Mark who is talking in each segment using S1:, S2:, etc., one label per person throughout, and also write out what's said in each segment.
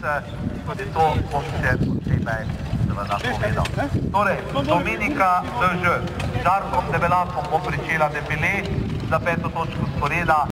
S1: tudi to bom še posebej seveda povedal. Torej, Dominika Dež, z Žarkom Debelakom bo pričela defile za 5. točko sporeda.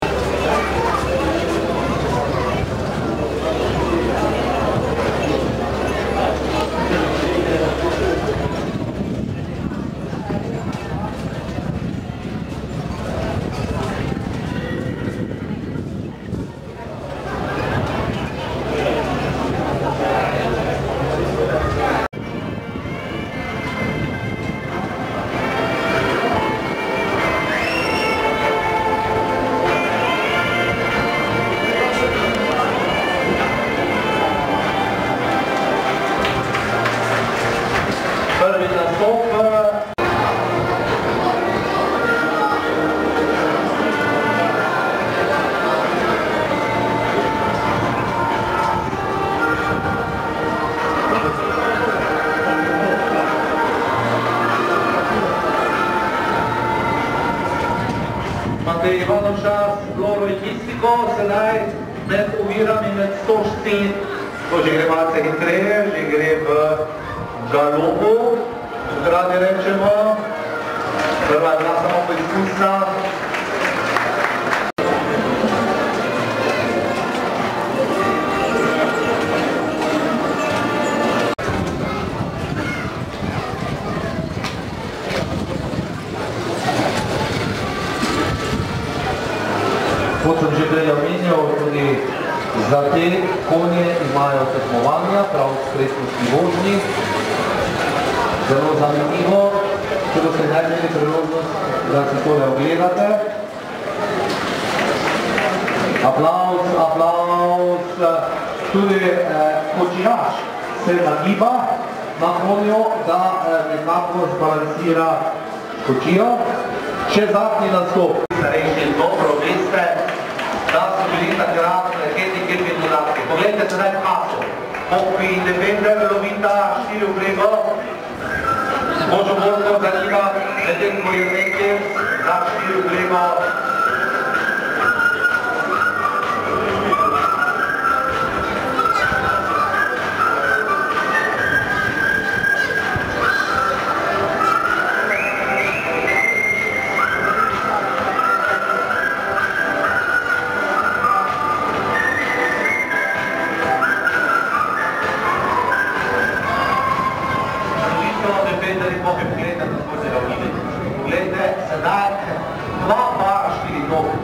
S1: Matej Ivanovšas, Loro in Mistiko, sedaj med ovirami med 104, to že gre malce hitreje, že gre v galopu, radi rečemo, prva je bila samo poizkusna. Kot sem že prej omenjal, tudi za te konje imajo tekmovanja, prav spretnostni vožnji. Zelo zanimivo, če boste imeli priložnost, da si tole ogledate. Aplavz, aplavz. Tudi kočijaš se nagiba na konju, da nekako zbalansira kočijo. Še zadnji nastop. Starejši dobro veste, da so bili takrat raketniki in dodatki. Poglejte sedaj paso. Popi Independer, Lovita, 4 v brego. Božo Borko zanima, medtem ko je nekaj za 4 v brego. Poglejte, sedaj 2 para 4 noge.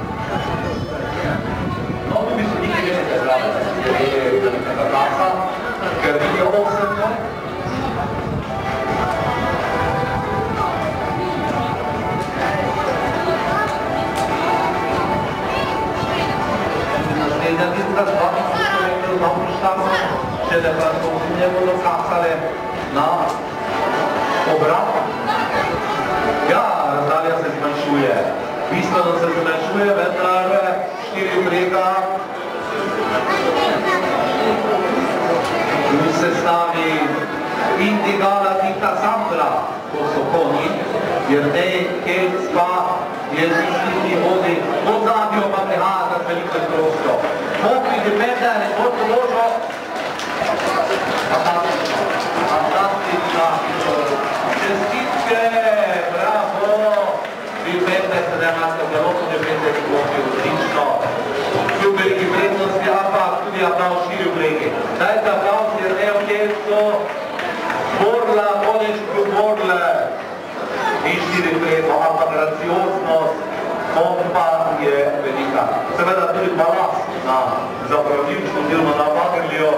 S1: No, tu bi se njih nekaj zdrave, je nekega klasa, ker vidijo 8 nog. Naslednja tista z 2 kilometrov dobro štamo, še da pa so ne bodo kasale na obrat. Ja, razdalja se zmanjšuje. Bistveno se zmanjšuje, vendar 4 brega. Tu se stavi Indigala Tita Sandra, to so konji, Jernej Kelc pa je tisti, ki vodi pod zadnjo, pa prihaja kar veliko prosto. Popi Independer, pod podložo. Fantastična. Čestitke, bravo. Independer se dejansko zelo Independer vodi odlično. Kljub veliki vrednosti, ampak tudi aplavz 4 v bregi. Dajte aplavz Jerneju Kelcu, Borla, Konečku Borle in 4 v brego, ampak gracioznost pompa je velika. Seveda tudi balast na zapravljivčku oziroma na Vagrlju